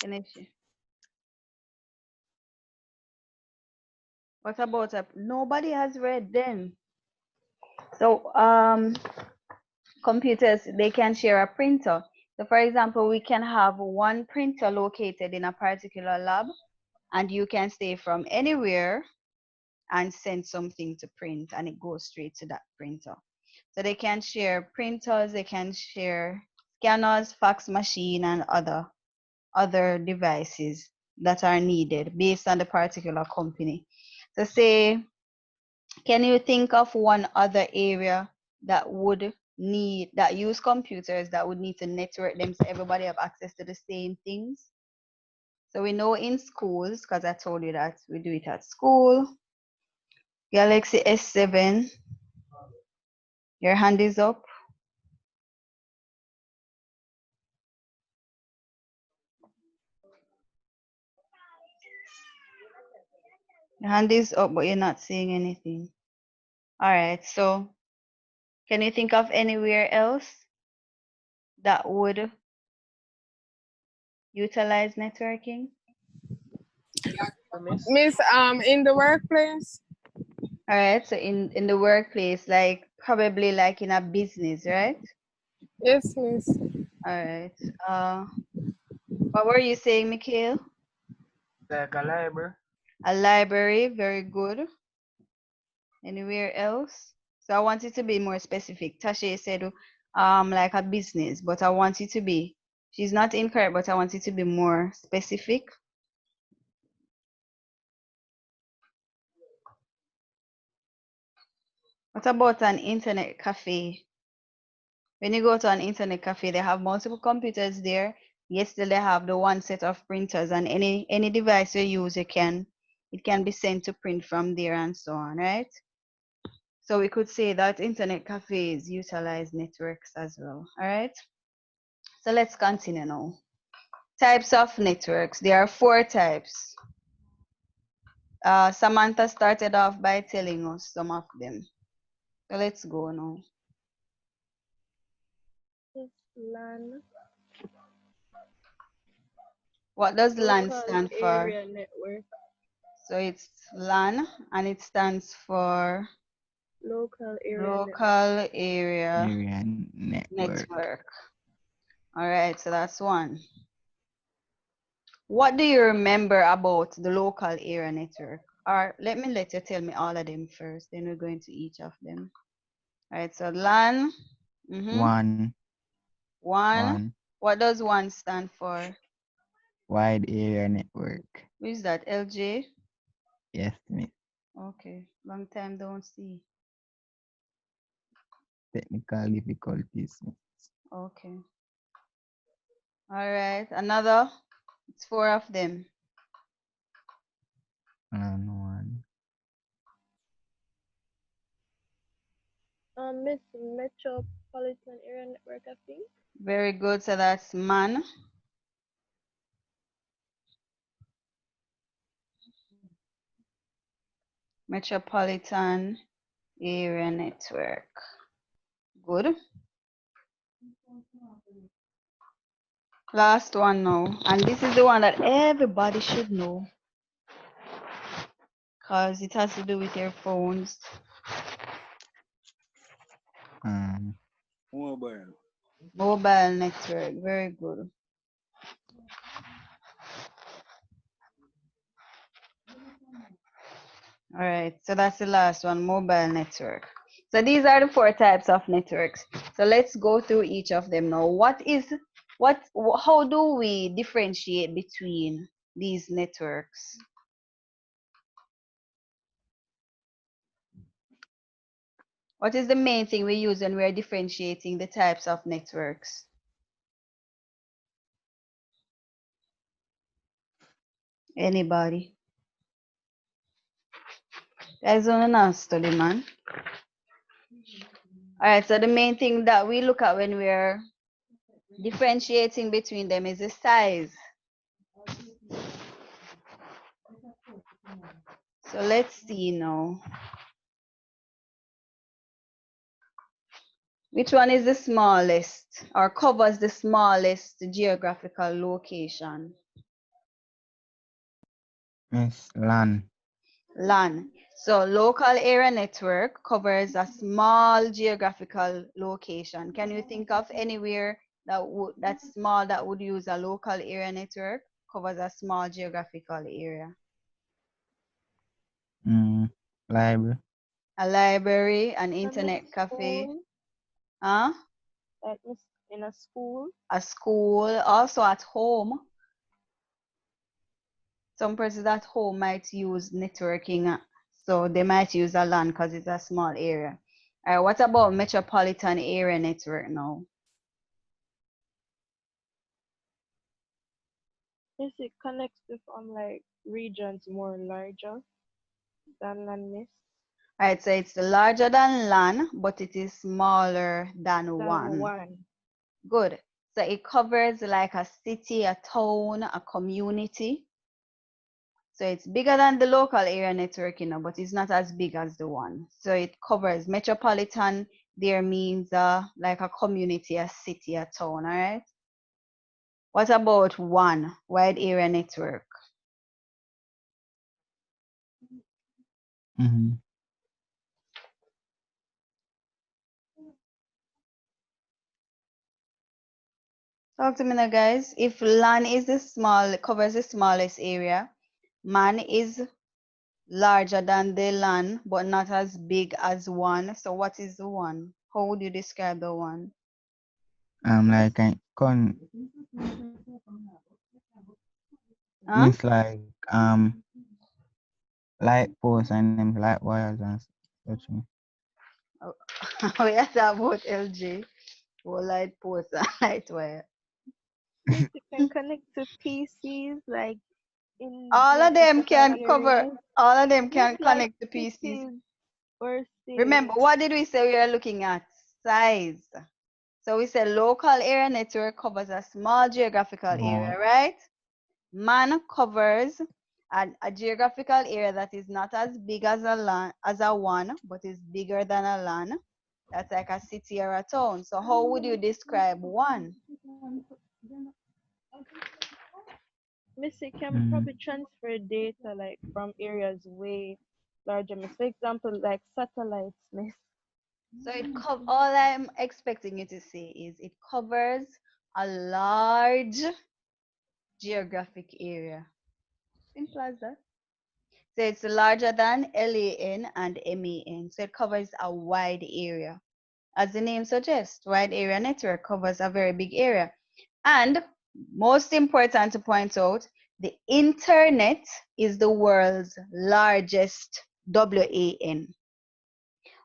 Can I share? What about nobody has read then? So computers, they can share a printer. So for example, we can have one printer located in a particular lab, and you can stay from anywhere and send something to print, and it goes straight to that printer. So they can share printers, they can share scanners, fax machine, and other devices that are needed based on the particular company. So say, can you think of one other area that would need, that use computers, that would need to network them so everybody have access to the same things? So we know in schools, because I told you that we do it at school. Galaxy S7, your hand is up. Your hand is up, but you're not saying anything. All right, so can you think of anywhere else that would utilize networking? Miss, in the workplace. All right, so in the workplace, like probably like in a business, right? Yes, miss. All right. What were you saying, Mikhail? Like a library. A library, very good. Anywhere else? So I want it to be more specific. Tasha said, like a business, but I want it to be. She's not incorrect, but I want it to be more specific. What about an internet cafe? When you go to an internet cafe, they have multiple computers there. Yes, they have the one set of printers, and any device you use, it can be sent to print from there and so on, right? So we could say that internet cafes utilize networks as well. All right. So let's continue now. Types of networks. There are 4 types. Samantha started off by telling us some of them. So let's go now. LAN. What does LAN Local stand for? area network. So it's LAN, and it stands for Local area network. local area Area network. network. All right, so that's one. What do you remember about the local area network? Or let you tell me all of them first, then we're going to each of them. All right, so LAN. One. One. What does one stand for? Wide area network. Who is that? LJ? Yes, miss. Okay, long time don't see. Technical difficulties. Okay. All right, another. It's 4 of them. And one. Miss Metropolitan Area Network, I think. Very good. So that's MAN. Metropolitan Area Network. Good. Last one now. And this is the one that everybody should know, because it has to do with your phones. Mobile. Mobile network. Very good. All right, so that's the last one, mobile network. So these are the 4 types of networks. So let's go through each of them now. How do we differentiate between these networks? What is the main thing we use when we're differentiating the types of networks? Anybody? Guys, on a study, man. All right, so the main thing that we look at when we're differentiating between them is the size. So let's see now. Which one is the smallest or covers the smallest geographical location? Miss LAN. LAN. So local area network covers a small geographical location. Can you think of anywhere that's small that would use a local area network? Covers a small geographical area. Library. A library, an I miss internet cafe, school, huh? like miss in a school. A school, also at home. Some persons at home might use networking, so they might use a LAN because it's a small area. All right, what about metropolitan area network now? Yes, it connects with like regions more larger than land miss All right, so it's larger than LAN, but it is smaller than than one. one. Good. So it covers like a city, a town, a community. So it's bigger than the local area network, but it's not as big as the one. So it covers metropolitan. There means like a community, a city, a town. All right. What about one wide area network? Mm-hmm. Talk to me now, guys. If LAN is covers the smallest area, MAN is larger than the LAN, but not as big as one. So what is the one? How would you describe the one? Like I con Huh? Miss like light posts and them light wires and such. Oh, we are talking about LG, or light post and light wire. Yes, it can connect to PCs like in All of them geographical can cover. areas. All of them Yes, can like connect to PCs. cities or Remember, states. what did we say we are looking at? Size. So we said local area network covers a small geographical area, No. right? MAN covers a geographical area that is not as big as a one, but is bigger than a LAN. That's like a city or a town. So how would you describe one? Missy can Mm. probably transfer data like from areas way larger. Miss, for example, like satellites, miss. So all I'm expecting you to say is it covers a large geographic area. Simple as that. So it's larger than LAN and MAN. So it covers a wide area. As the name suggests, wide area network covers a very big area. And most important to point out, the internet is the world's largest WAN.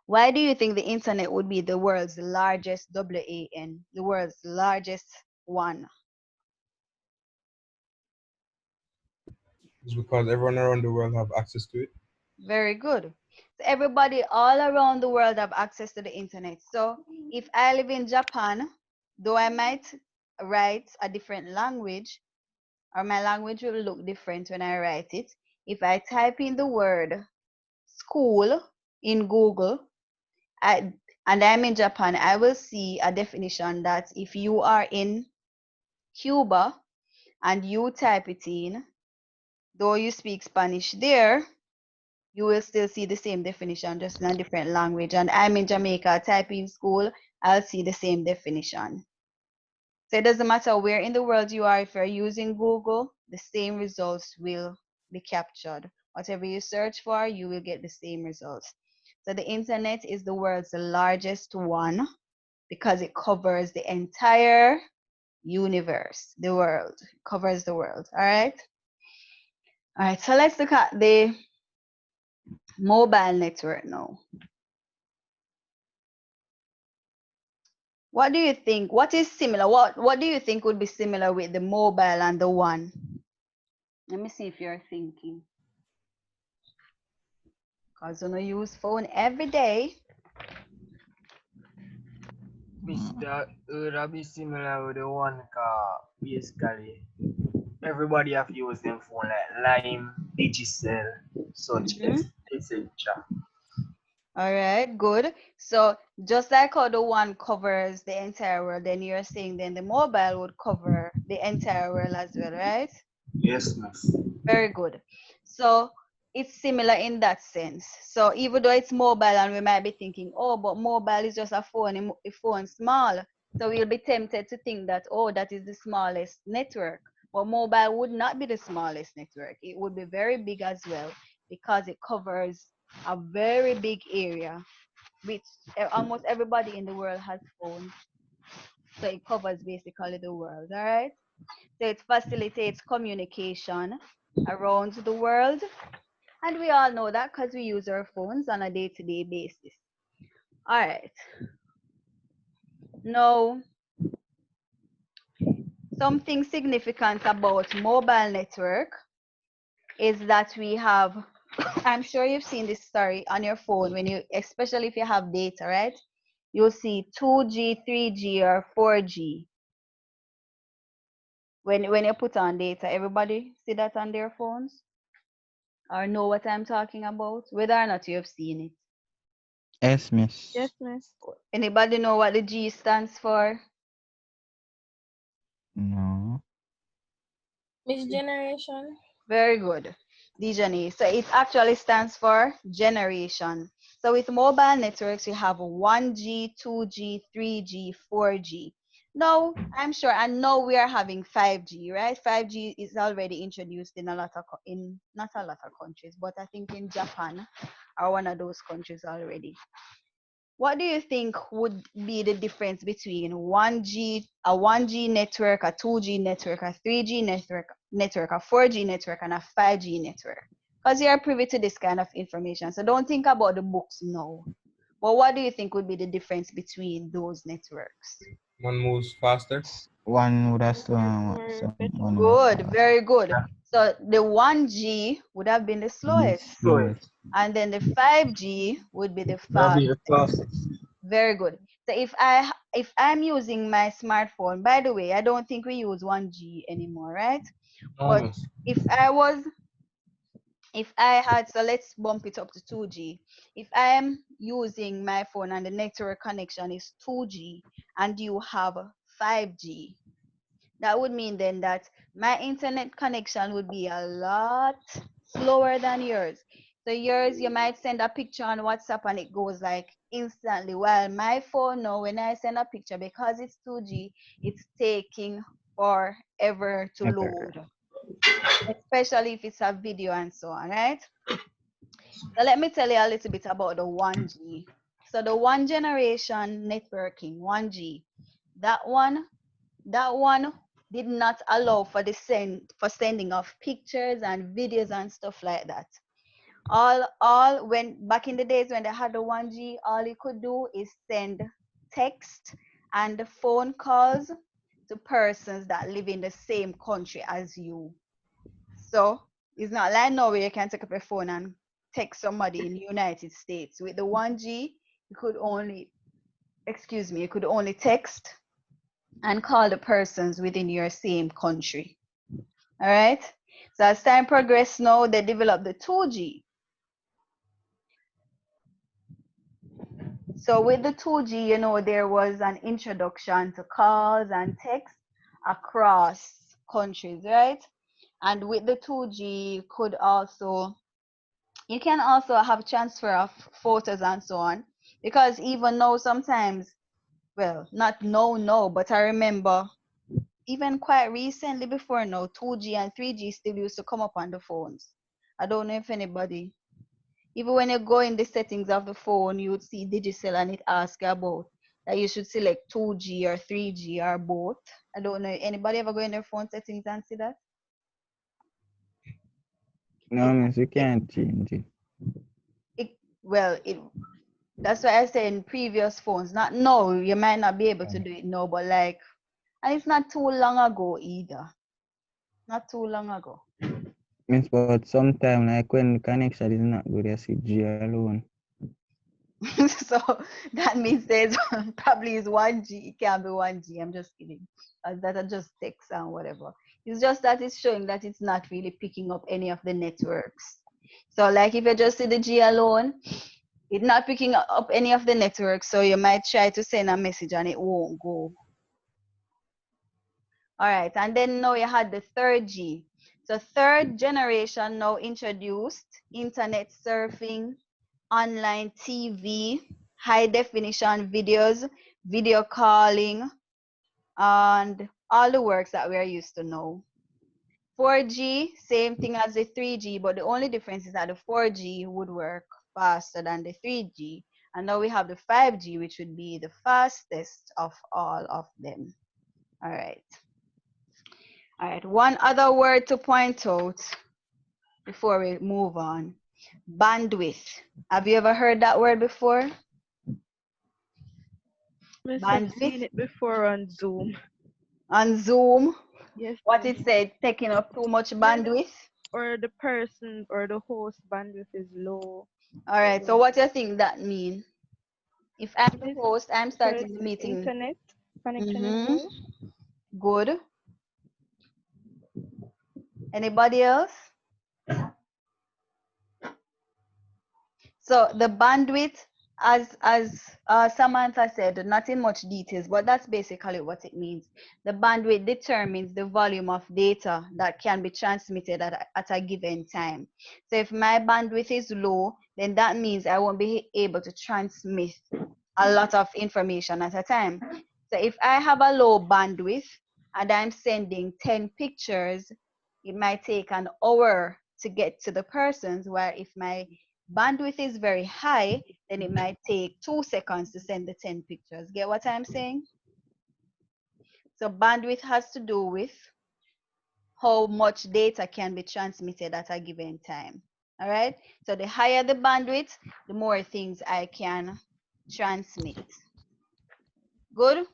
Why do you think the internet would be the world's largest WAN, the world's largest one? It's because everyone around the world have access to it. Very good. So everybody all around the world have access to the internet. So if I live in Japan, though I might write a different language, or my language will look different when I write it. If I type in the word school in Google, I, and I'm in Japan, I will see a definition that if you are in Cuba and you type it in, though you speak Spanish there, you will still see the same definition, just in a different language. And I'm in Jamaica, type in school, I'll see the same definition. So it doesn't matter where in the world you are, if you're using Google, the same results will be captured. Whatever you search for, you will get the same results. So the internet is the world's largest one because it covers the entire universe, the world, it covers the world. All right. All right. So let's look at the mobile network now. What do you think? What is similar? What do you think would be similar with the mobile and the one? Let me see if you're thinking. Because you know use phone every day. Mr. It'll be similar with the one car basically. Everybody have used them phone like Lime, Digicel, such Mm-hmm. etc. All right, good. So just like how the one covers the entire world, then you're saying then the mobile would cover the entire world as well, right? Yes, miss. Very good. So it's similar in that sense. So even though it's mobile and we might be thinking, oh, but mobile is just a phone, a phone small. So we'll be tempted to think that, oh, that is the smallest network. But mobile would not be the smallest network. It would be very big as well because it covers a very big area, which almost everybody in the world has phones. So it covers basically the world, all right? So it facilitates communication around the world. And we all know that because we use our phones on a day-to-day basis. All right. Now, something significant about mobile network is that we have, I'm sure you've seen this story on your phone when you, especially if you have data, right? You'll see 2G, 3G, or 4G. When you put on data, everybody see that on their phones? Or know what I'm talking about, whether or not you have seen it. Yes, miss. Yes, miss. Anybody know what the G stands for? No. Which generation? Very good, Dijani. So it actually stands for generation. So with mobile networks, you have 1G, 2G, 3G, 4G. Now, I'm sure, and now we are having 5G, right? 5G is already introduced in a lot of, in not a lot of countries, but I think in Japan are one of those countries already. What do you think would be the difference between a 1G network, a 2G network, a 3G network, a 4G network, and a 5G network? Because you are privy to this kind of information. So don't think about the books now. But what do you think would be the difference between those networks? One moves faster. One would have More better. one more Good, fast. very good. So the 1G would have been the The slowest, slowest. and then the 5G would be the That'll be fastest. the fastest. Very good. So if I'm using my smartphone, by the way, I don't think we use 1G anymore, right? No, But miss. if I had, so let's bump it up to 2G. If I am using my phone and the network connection is 2G and you have 5G, that would mean then that my internet connection would be a lot slower than yours. So yours, you might send a picture on WhatsApp and it goes like instantly. While my phone now, when I send a picture, because it's 2G, it's taking forever to Okay. load, especially if it's a video and so on, right? So let me tell you a little bit about the 1G. So the one generation networking, 1G, that one that one did not allow for the sending of pictures and videos and stuff like that. All when back in the days when they had the 1G, all you could do is send text and phone calls to persons that live in the same country as you. So it's not like now where you can take up your phone and text somebody in the United States. With the 1G, you could only, excuse me, you could only text and call the persons within your same country. All right. So as time progressed now, they developed the 2G. So with the 2G, you know, there was an introduction to calls and text across countries, right? And with the 2G, you can also have transfer of photos and so on. Because even though sometimes, well, not no, but I remember even quite recently before now, 2G and 3G still used to come up on the phones. I don't know if anybody, even when you go in the settings of the phone, you would see Digicel and it asks you about that you should select 2G or 3G or both. I don't know. Anybody ever go in their phone settings and see that? No, It, miss, you it, can't change it. well, that's why I say in previous phones, not now, you might not be able to Um, do it now, but like, and it's not too long ago either. Not too long ago. Miss, but sometime like when the connection is not good, I see G alone. So that means there's probably is 1G. It can't be 1G. I'm just kidding. That are just text and whatever. It's just that it's showing that it's not really picking up any of the networks. So like if you just see the G alone, it's not picking up any of the networks. So you might try to send a message and it won't go. All right. And then now you had the third G. So third generation now introduced internet surfing, online TV, high definition videos, video calling, and all the works that we are used to know. 4G, same thing as the 3G, but the only difference is that the 4G would work faster than the 3G. And now we have the 5G, which would be the fastest of all of them. All right. All right, one other word to point out before we move on. Bandwidth. Have you ever heard that word before? Miss, I've Bandwidth? seen it before on Zoom. On Zoom? Yes. What it said, taking up too much bandwidth? Or the person or the host bandwidth is low. All right, so what do you think that means? If I'm the Miss, host, I'm so it's starting the meeting. internet connection is Mm-hmm. low. Good. Anybody else? So the bandwidth, as Samantha said, not in much details, but that's basically what it means. The bandwidth determines the volume of data that can be transmitted at a given time. So if my bandwidth is low, then that means I won't be able to transmit a lot of information at a time. So if I have a low bandwidth and I'm sending 10 pictures, it might take an hour to get to the persons, where if my bandwidth is very high, then it might take 2 seconds to send the 10 pictures. Get what I'm saying? So bandwidth has to do with how much data can be transmitted at a given time. All right. So the higher the bandwidth, the more things I can transmit. Good?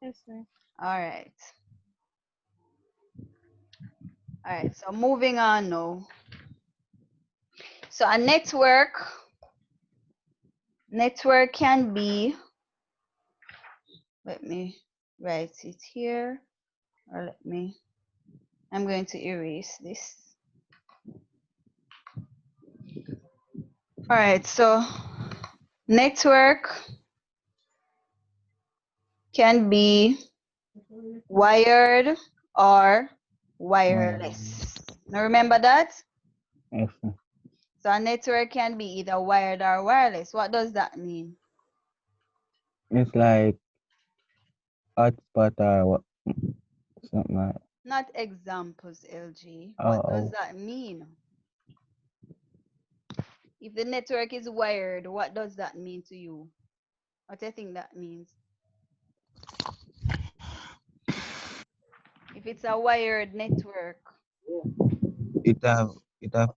Yes, sir. All right. All right. So moving on now. So a network can be, let me write it here, or I'm going to erase this. All right, so network can be wired or wireless. Now remember that? Yes, sir. So a network can be either wired or wireless. What does that mean? It's like hotspot or what, something like. Not examples, LG. What does Oh, that mean? If the network is wired, what does that mean to you? What do you think that means? If it's a wired network. it have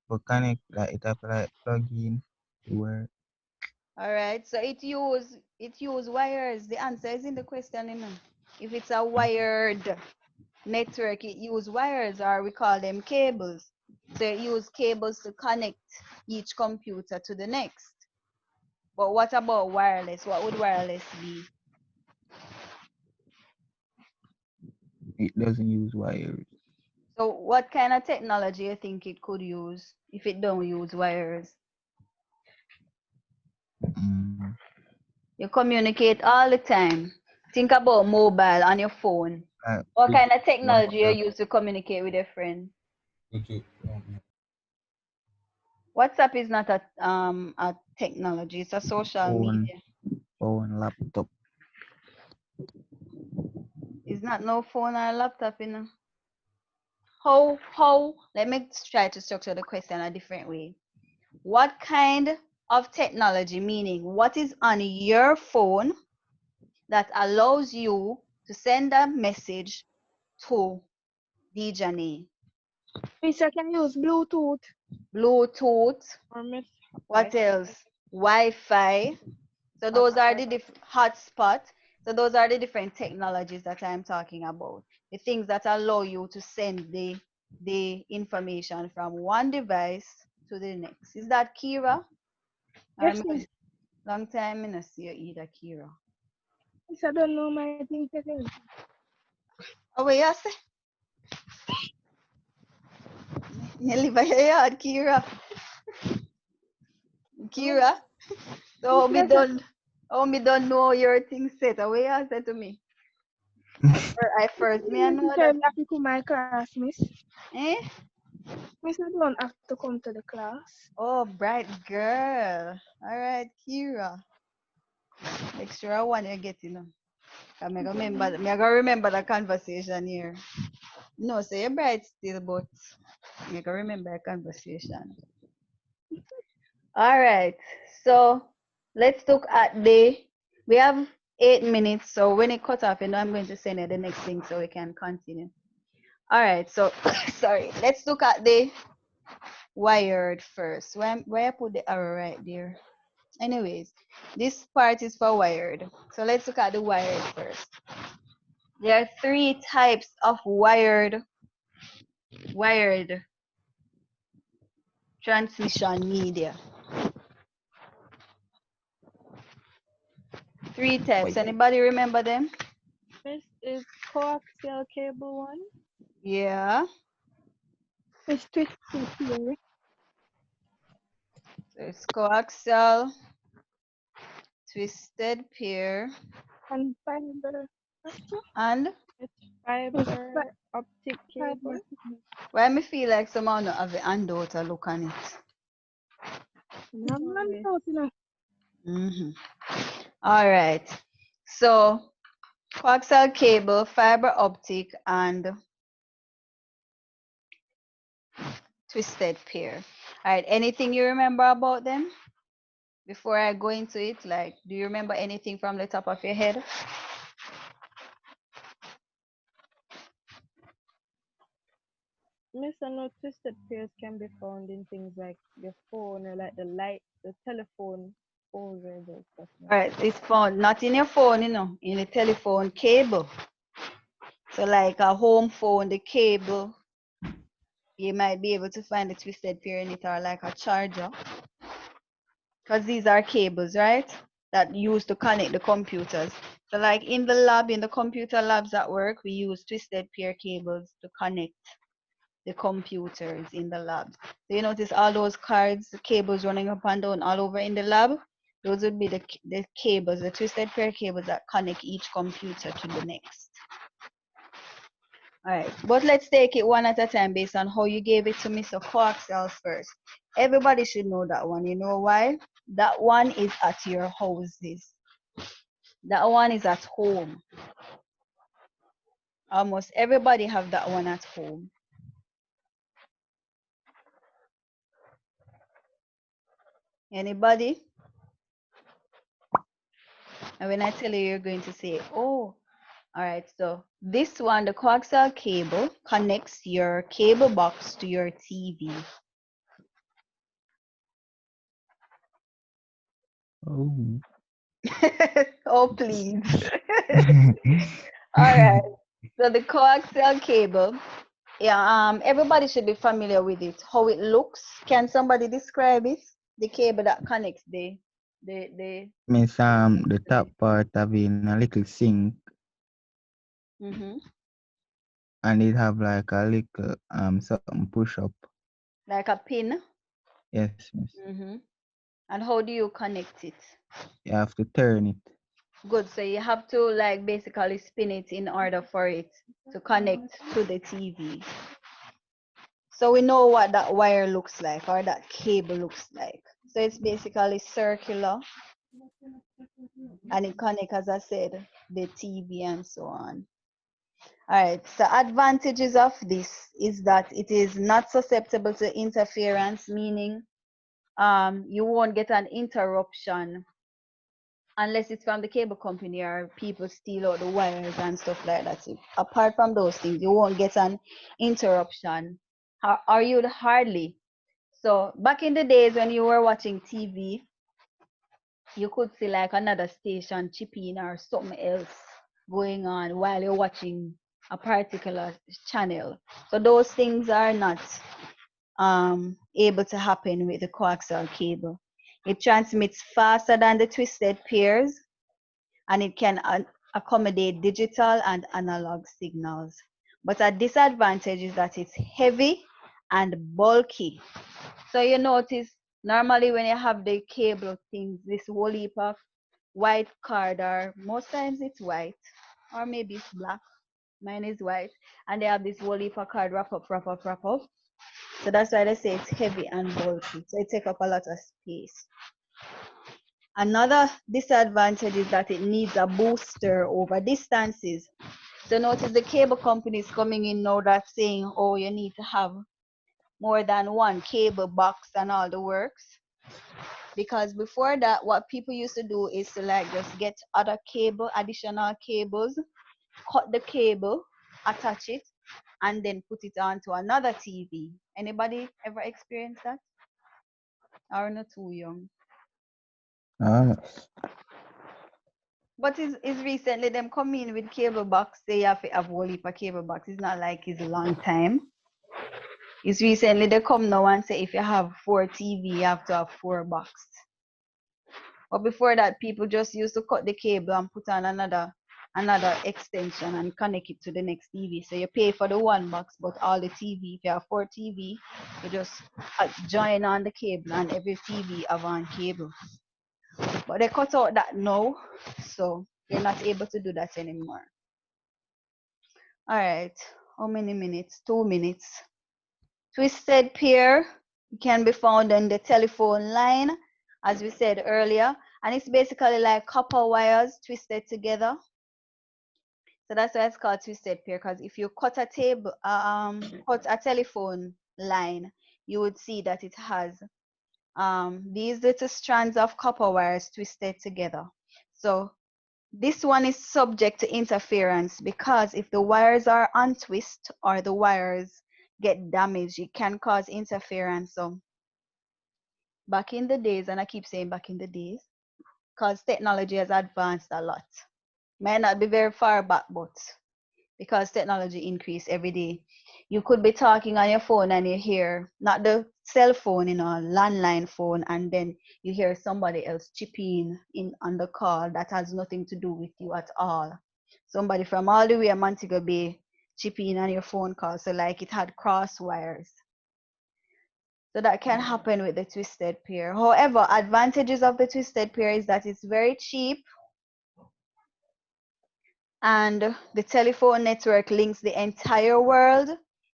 to connect, like it have to like plug in to work. All right, so it use wires. The answer is in the question, you know. If it's a wired network, it use wires, or we call them cables. So it use cables to connect each computer to the next. But what about wireless? What would wireless be? It doesn't use wires. So what kind of technology you think it could use if it don't use wires? Mm, You communicate all the time. Think about mobile on your phone. like What with kind of technology you WhatsApp. use to communicate with your friend? Bluetooth. WhatsApp is not a technology, it's a social phone, media. laptop. It's not no phone or laptop, you know. How let me try to structure the question a different way. What kind of technology, meaning what is on your phone that allows you to send a message to Dijane? Miss, I can use Bluetooth Bluetooth, or Miss what Wi-Fi. else? Wi-Fi. So those are the hotspot. So those are the different technologies that I'm talking about. The things that allow you to send the information from one device to the next. Is that Kira? I Yes, remember Miss. long time I not see you either, Kira. Miss, I don't know my thing setting. Oh wait, you say? You live in your yard, Kira. Kira. So Miss, me don't know your thing set. What you say to me? I first me I Miss know say that. me have to come my class, miss. Eh? Miss, I don't have to come to the class. Oh, bright girl. All right, Kira. Make sure I want you get I'm gonna remember. Me I gonna remember the conversation here. No, so you're bright still, but me gonna remember the conversation. All right. So let's look at we have 8 minutes. So when it cuts off, I'm going to send you the next thing so we can continue. All right. So sorry. Let's look at the wired first. Where I put the arrow right there. Anyways, this part is for wired. So let's look at the wired first. There are 3 types of wired transmission media. 3 types. Anybody remember them? Miss is coaxial cable one. Yeah. Miss twisted pair So it's coaxial, twisted pair, and fiber. and It's Fiber optic fiber. cable. why me feel like somehow not have the handout to look on it. I'm not out, you know. All right. So coaxial cable, fiber optic, and twisted pair. All right. Anything you remember about them before I go into it? Like, do you remember anything from the top of your head? Miss, I know twisted pairs can be found in things like your phone or like the light, the telephone holders or stuff like All right. It's found not in your phone, in the telephone cable. So like a home phone, the cable, you might be able to find the twisted pair in it, or like a charger. Because these are cables, right? That used to connect the computers. So like in the lab, in the computer labs at work, we use twisted pair cables to connect the computers in the lab. So you notice all those cards, the cables running up and down all over in the lab? Those would be the cables, the twisted pair cables that connect each computer to the next. All right, but let's take it one at a time based on how you gave it to me. So coaxial first. Everybody should know that one. You know why? That one is at your houses. That one is at home. Almost everybody have that one at home. Anybody? And when I tell you, you're going to say, oh, all right. So this one, the coaxial cable, connects your cable box to your TV. Oh. Oh, please. All right. So the coaxial cable, yeah, everybody should be familiar with it. How it looks. Can somebody describe it? The cable that connects the Miss the top part having a little sink and it have like a little something push up. like a pin. Yes, miss. And how do you connect it? You have to turn it. Good. So you have to like basically spin it in order for it to connect to the TV. So we know what that wire looks like, or that cable looks like. So it's basically circular and it connects, as I said, the TV and so on. All right, so advantages of this is that it is not susceptible to interference, meaning you won't get an interruption unless it's from the cable company or people steal out the wires and stuff like that. So apart from those things, you won't get an interruption, or you'd hardly. So back in the days when you were watching TV, you could see like another station chipping or something else going on while you're watching a particular channel. So those things are not able to happen with the coaxial cable. It transmits faster than the twisted pairs, and it can accommodate digital and analog signals. But a disadvantage is that it's heavy and bulky. So you notice normally when you have the cable things, this whole heap of white card, or most times it's white, or maybe it's black. Mine is white. And they have this whole heap of card wrap up, wrap up, wrap up. So that's why they say it's heavy and bulky. So it takes up a lot of space. Another disadvantage is that it needs a booster over distances. So notice the cable companies coming in now that's saying, oh, you need to have more than one cable box and all the works. Because before that, what people used to do is to like just get other cable, additional cables, cut the cable, attach it, and then put it onto another TV. Anybody ever experienced that? Or not too young? But is recently them come in with cable box. They have to have whole heap of cable box. It's not like it's a long time. It's recently they come now and say if you have 4 TV, you have to have 4 box. But before that, people just used to cut the cable and put on another extension and connect it to the next TV. So you pay for the one box, but all the TV, if you have 4 TV, you just join on the cable and every TV have on cable. But they cut out that now, so you're not able to do that anymore. All right, how many minutes? 2 minutes. Twisted pair can be found on the telephone line, as we said earlier, and it's basically like copper wires twisted together. So that's why it's called twisted pair, because if you cut a telephone line, you would see that it has these little strands of copper wires twisted together. So this one is subject to interference because if the wires are untwisted or the wires get damaged, it can cause interference. So back in the days, and I keep saying back in the days, because technology has advanced a lot. Might not be very far back, but because technology increased every day. You could be talking on your phone and you hear, not the cell phone, landline phone, and then you hear somebody else chipping in on the call that has nothing to do with you at all. Somebody from all the way in Montego Bay chipping on your phone call, so like it had cross wires. So that can happen with the twisted pair. However, advantages of the twisted pair is that it's very cheap, and the telephone network links the entire world.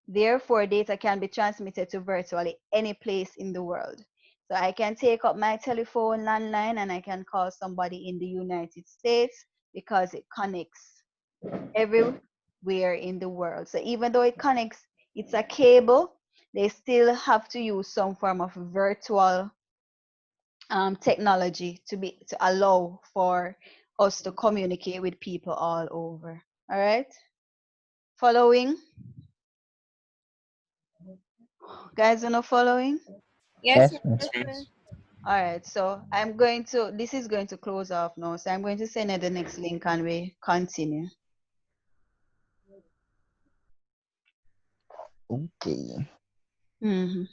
Therefore, data can be transmitted to virtually any place in the world. So I can take up my telephone landline and I can call somebody in the United States because it connects everywhere in the world. So even though it connects, it's a cable, they still have to use some form of virtual technology to allow for us to communicate with people all over. All right, following, guys, are not following? Yes, Miss. yes, miss. All right, so this is going to close off now, so I'm going to send you the next link and we continue. Okay. Mm-hmm.